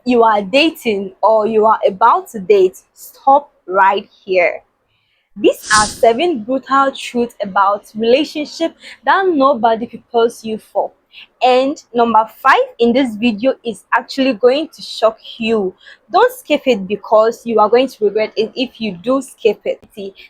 you are dating or you are about to date, stop right here. These are 7 brutal truths about relationship that nobody prepares you for. And number 5 in this video is actually going to shock you. Don't skip it because you are going to regret it if you do skip it.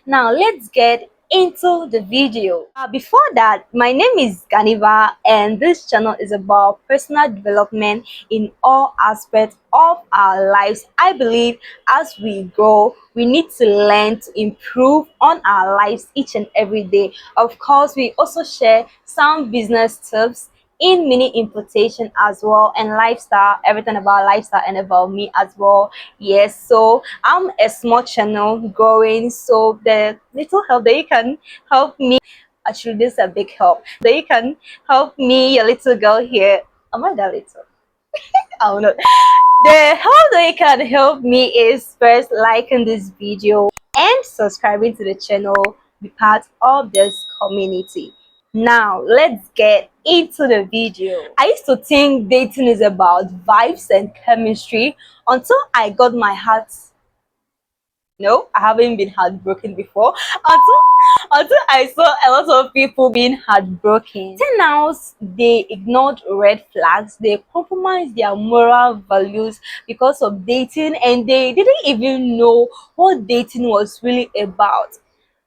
Now let's get into the video. Before that, my name is Ghaneva and this channel is about personal development in all aspects of our lives. I believe as we grow, we need to learn to improve on our lives each and every day. Of course, we also share some business tips in mini importation as well, and lifestyle, everything about lifestyle and about me as well. Yes, so I'm a small channel growing, so the little help that you can help me, actually this is a big help that you can help me, your little girl here. Am I that little? I don't know. The how they can help me is first liking this video and subscribing to the channel, be part of this community. Now let's get into the video. I used to think dating is about vibes and chemistry until I got my heart. No, I haven't been heartbroken before until I saw a lot of people being heartbroken. Till now, they ignored red flags, they compromised their moral values because of dating, and they didn't even know what dating was really about.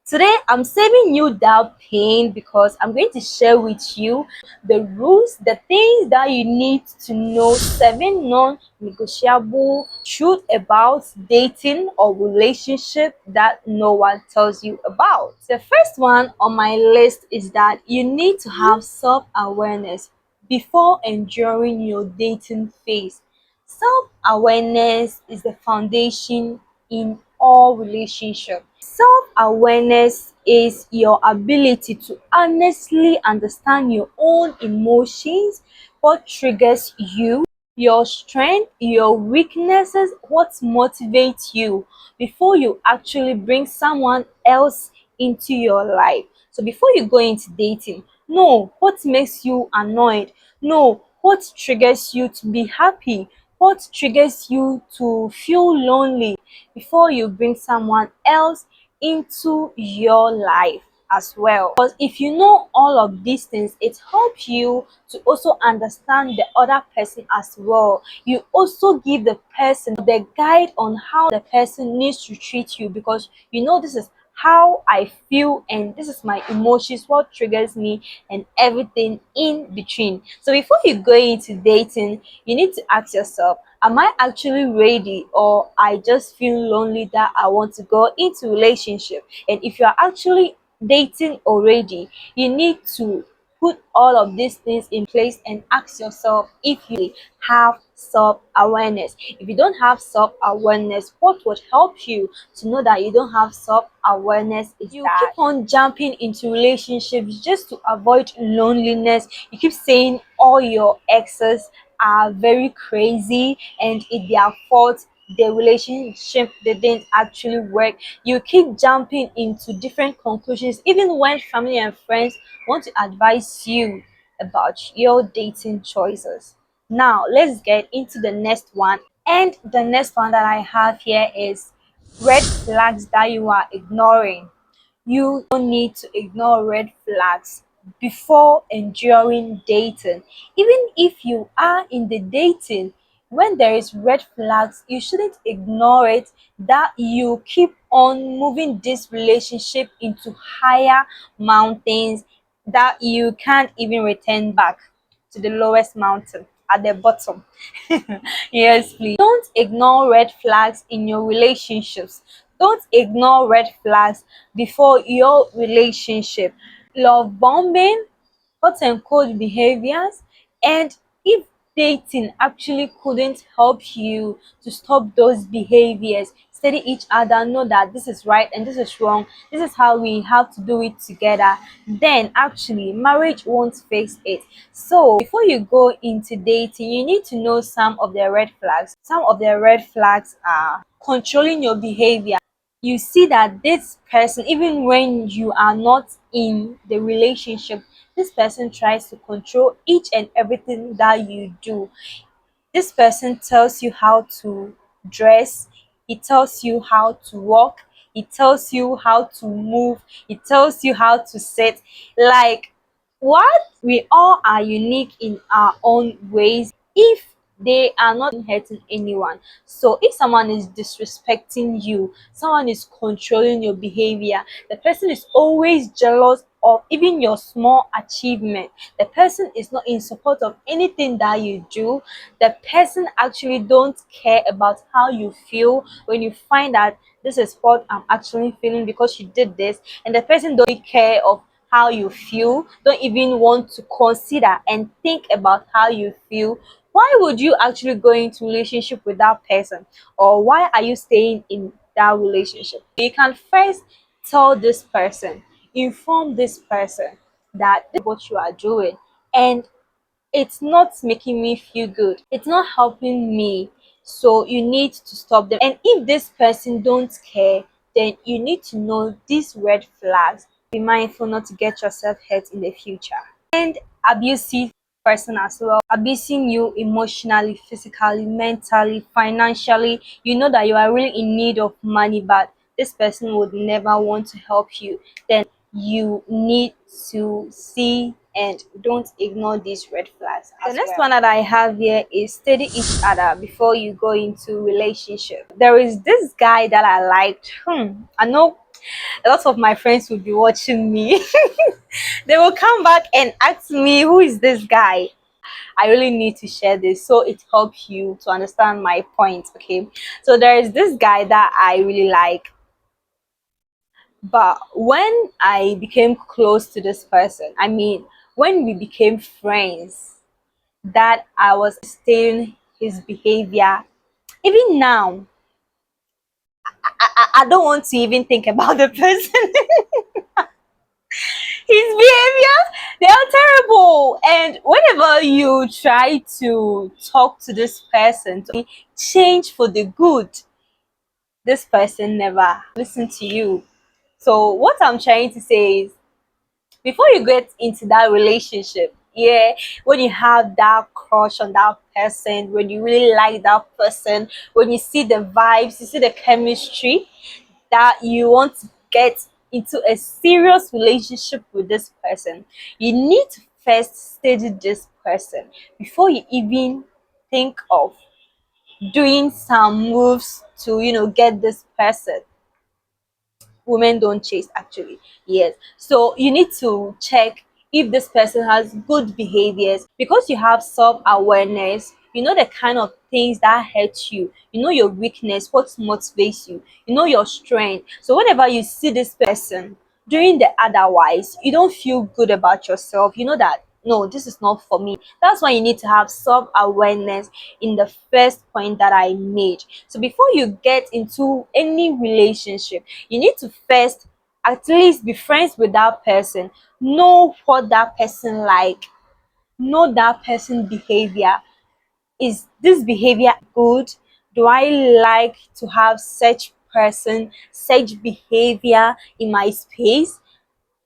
Today, I'm saving you that pain because I'm going to share with you the rules, the things that you need to know, 7 non-negotiable truth about dating or relationship that no one tells you about. The first one on my list is that you need to have self-awareness before and during your dating phase. Self-awareness is the foundation in all relationships. Self-awareness is your ability to honestly understand your own emotions, what triggers you, your strength, your weaknesses, what motivates you before you actually bring someone else into your life. So before you go into dating, know what makes you annoyed, know what triggers you to be happy, what triggers you to feel lonely before you bring someone else into your life as well. Because if you know all of these things, it helps you to also understand the other person as well. You also give the person the guide on how the person needs to treat you, because you know this is how I feel and this is my emotions, what triggers me, and everything in between. So before you go into dating, you need to ask yourself, am I actually ready, or I just feel lonely that I want to go into relationship? And if you are actually dating already, you need to put all of these things in place and ask yourself if you have self-awareness. If you don't have self-awareness, what would help you to know that you don't have self-awareness is you keep on jumping into relationships just to avoid loneliness. You keep saying all your exes are very crazy and it's their fault the relationship didn't actually work. You keep jumping into different conclusions even when family and friends want to advise you about your dating choices. Now let's get into the next one, and the next one that I have here is red flags that you are ignoring. You don't need to ignore red flags before and during dating. Even if you are in the dating, when there is red flags, you shouldn't ignore it, that you keep on moving this relationship into higher mountains that you can't even return back to the lowest mountain at the bottom. Yes, please. Don't ignore red flags in your relationships. Don't ignore red flags before your relationship. Love bombing, hot and cold behaviors, and if dating actually couldn't help you to stop those behaviors, study each other, know that this is right and this is wrong, this is how we have to do it together, then actually marriage won't fix it. So before you go into dating, you need to know some of the red flags. Some of the red flags are controlling your behavior. You see that this person, even when you are not in the relationship, this person tries to control each and everything that you do. This person tells you how to dress, he tells you how to walk, he tells you how to move, he tells you how to sit. Like, what? We all are unique in our own ways. If they are not hurting anyone. So if someone is disrespecting you, someone is controlling your behavior, the person is always jealous of even your small achievement, the person is not in support of anything that you do, the person actually don't care about how you feel when you find that this is what I'm actually feeling because you did this, and the person don't care of how you feel, don't even want to consider and think about how you feel, why would you actually go into relationship with that person, or why are you staying in that relationship? You can first tell this person, inform this person that this is what you are doing, and it's not making me feel good, it's not helping me, so you need to stop them. And if this person don't care, then you need to know these red flags, be mindful not to get yourself hurt in the future. And abusive person as well, abusing you emotionally, physically, mentally, financially, you know that you are really in need of money, but this person would never want to help you, then you need to see and don't ignore these red flags. The next one that I have here is study each other before you go into relationship. There is this guy that I liked. I know a lot of my friends will be watching me. They will come back and ask me, who is this guy? I really need to share this so it helps you to understand my point. Okay, so there is this guy that I really like, but when I became close to this person, I mean, when we became friends, that I was studying his behavior. Even now, I don't want to even think about the person. His behavior, they are terrible. And whenever you try to talk to this person to change for the good, this person never listen to you. So what I'm trying to say is, before you get into that relationship, yeah, when you have that crush on that person, when you really like that person, when you see the vibes, you see the chemistry, that you want to get into a serious relationship with this person, you need to first study this person before you even think of doing some moves to, get this person. Women don't chase, actually. Yes, so you need to check if this person has good behaviors, because you have self-awareness, you know the kind of things that hurt you, you know your weakness, what motivates you, you know your strength. So whenever you see this person doing the otherwise, you don't feel good about yourself, you know that no, this is not for me. That's why you need to have self-awareness in the first point that I made. So before you get into any relationship, you need to first at least be friends with that person, know what that person like, know that person behavior. Is this behavior good? Do I like to have such person, such behavior in my space?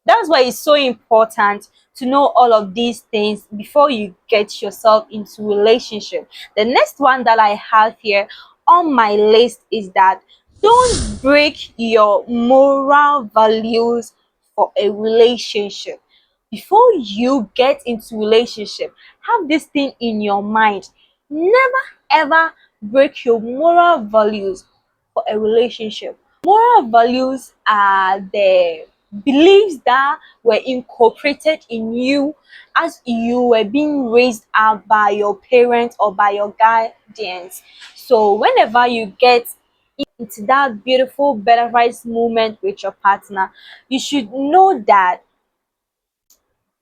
That's why it's so important to know all of these things before you get yourself into relationship. The next one that I have here on my list is that don't break your moral values for a relationship. Before you get into relationship, have this thing in your mind. Never ever break your moral values for a relationship. Moral values are the beliefs that were incorporated in you as you were being raised up by your parents or by your guardians. So whenever you get into that beautiful butterflies moment with your partner, you should know that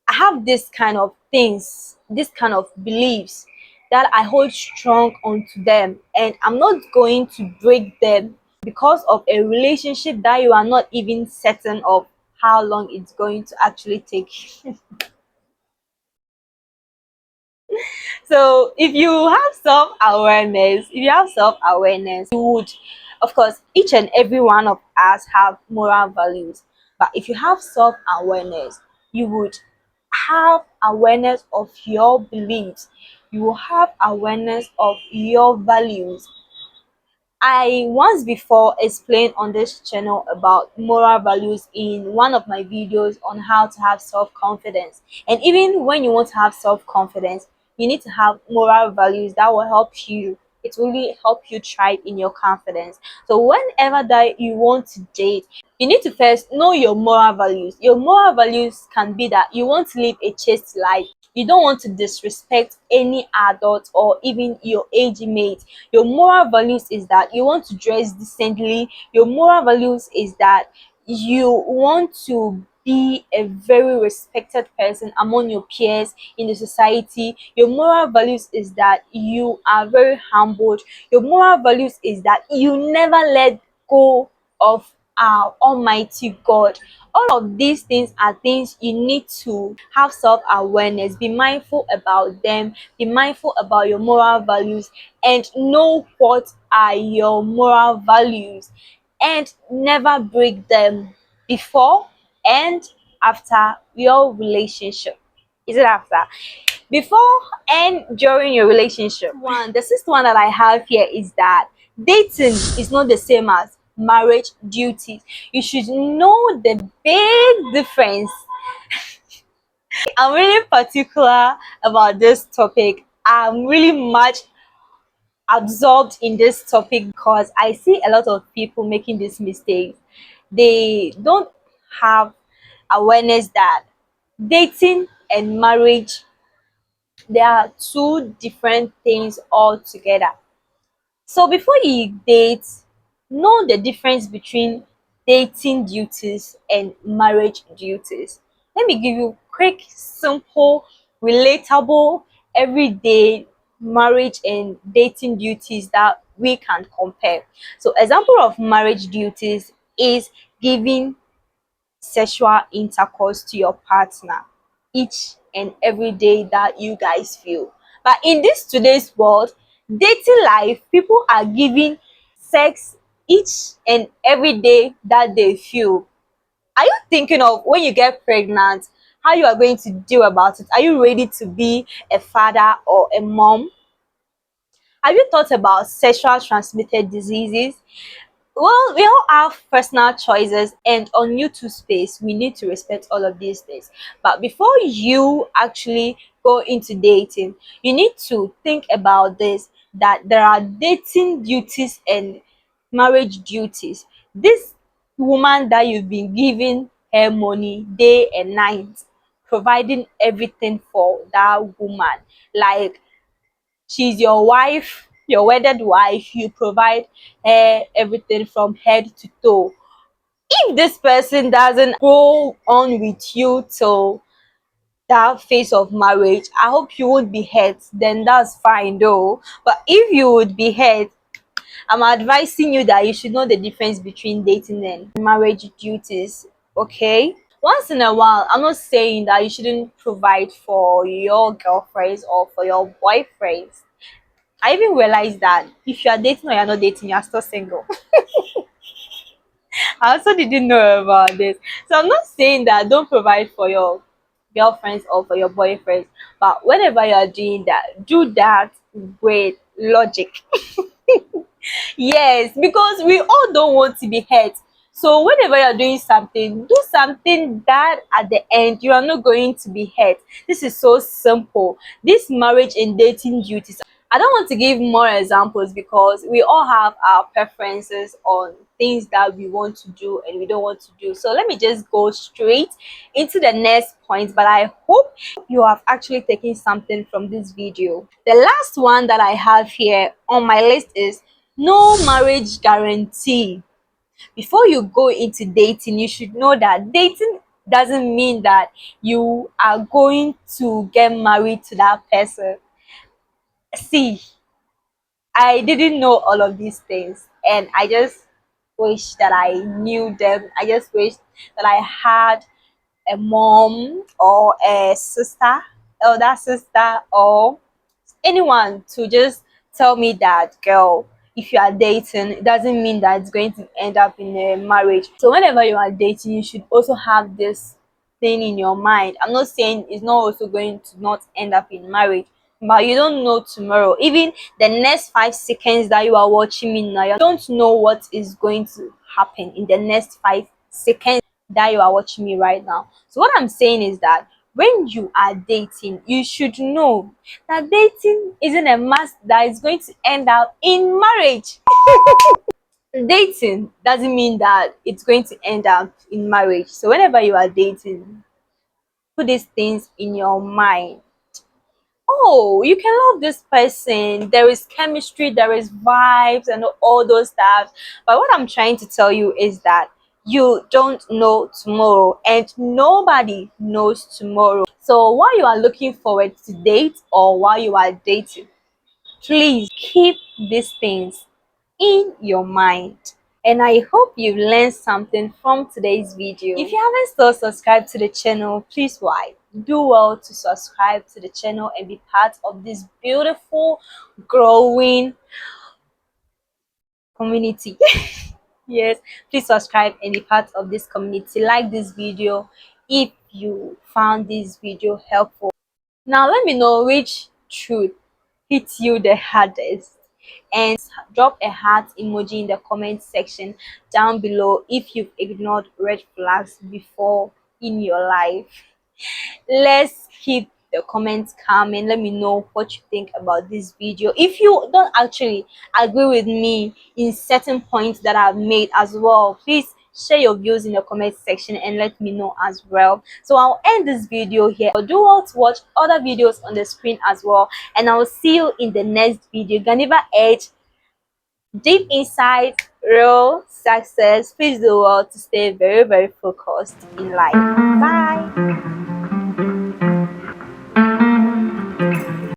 I have this kind of things, this kind of beliefs that I hold strong onto them, and I'm not going to break them because of a relationship that you are not even certain of how long it's going to actually take. So if you have self-awareness, you would, of course, each and every one of us have moral values. But if you have self-awareness, you would have awareness of your beliefs. you will have awareness of your values. I once before explained on this channel about moral values in one of my videos on how to have self-confidence. And even when you want to have self-confidence, you need to have moral values that will help you. It will really help you thrive in your confidence. So whenever that you want to date, you need to first know your moral values. Your moral values can be that you want to live a chaste life. You don't want to disrespect any adult or even your age mate. Your moral values is that you want to dress decently. Your moral values is that you want to be a very respected person among your peers in the society. Your moral values is that you are very humbled. Your moral values is that you never let go of our Almighty God. All of these things are things you need to have self-awareness, be mindful about them, be mindful about your moral values, and know what are your moral values, and never break them before and after your relationship. Is it after? Before and during your relationship. The sixth one that I have here is that dating is not the same as marriage duties. You should know the big difference. I'm really particular about this topic. I'm really much absorbed in this topic because I see a lot of people making these mistakes. They don't have awareness that dating and marriage, they are two different things altogether. So before you date, know the difference between dating duties and marriage duties. Let me give you quick, simple, relatable, everyday marriage and dating duties that we can compare. So example of marriage duties is giving sexual intercourse to your partner each and every day that you guys feel. But in this today's world, dating life, people are giving sex each and every day that they feel. Are you thinking of when you get pregnant, how you are going to deal about it? Are you ready to be a father or a mom? Have you thought about sexual transmitted diseases? Well, we all have personal choices, and on YouTube space, we need to respect all of these things. But before you actually go into dating, you need to think about this, that there are dating duties and marriage duties. This woman that you've been giving her money day and night, providing everything for that woman, like she's your wife, your wedded wife, you provide her everything from head to toe. If this person doesn't go on with you till that phase of marriage, I hope you won't be hurt, then that's fine though. But if you would be hurt, I'm advising you that you should know the difference between dating and marriage duties. Okay, once in a while, I'm not saying that you shouldn't provide for your girlfriends or for your boyfriends. I even realized that if you are dating or you're not dating, you're still single. I also didn't know about this. So I'm not saying that don't provide for your girlfriends or for your boyfriends, but whenever you are doing that, do that with logic. Yes, because we all don't want to be hurt. So whenever you're doing something, do something that at the end you are not going to be hurt. This is so simple. This marriage and dating duties, I don't want to give more examples because we all have our preferences on things that we want to do and we don't want to do. So let me just go straight into the next point. But I hope you have actually taken something from this video. The last one that I have here on my list is no marriage guarantee. Before you go into dating, you should know that dating doesn't mean that you are going to get married to that person. See, I didn't know all of these things, and I just wish that I knew them. I just wish that I had a mom or a sister, elder sister, or anyone to just tell me that, girl, if you are dating, it doesn't mean that it's going to end up in a marriage. So whenever you are dating, you should also have this thing in your mind. I'm not saying it's not also going to not end up in marriage, but you don't know tomorrow. Even the next 5 seconds that you are watching me now, you don't know what is going to happen in the next 5 seconds that you are watching me right now. So what I'm saying is that when you are dating, you should know that dating isn't a must that is going to end up in marriage. Dating doesn't mean that it's going to end up in marriage. So whenever you are dating, put these things in your mind. Oh, you can love this person. There is chemistry, there is vibes, and all those stuff. But what I'm trying to tell you is that you don't know tomorrow, and nobody knows tomorrow. So while you are looking forward to date or while you are dating, please keep these things in your mind. And I hope you've learned something from today's video. If you haven't still subscribed to the channel, please why? Do well to subscribe to the channel and be part of this beautiful, growing community. Yes, please subscribe and be part of this community. Like this video if you found this video helpful. Now let me know which truth hit you the hardest, and drop a heart emoji in the comment section down below if you've ignored red flags before in your life. Let's keep the comments coming. Let me know what you think about this video. If you don't actually agree with me in certain points that I've made as well, please share your views in the comment section and let me know as well. So I'll end this video here. Do well to watch other videos on the screen as well, and I will see you in the next video. Ghaneva Edge, deep inside real success. Please do well to stay very focused in life. Bye.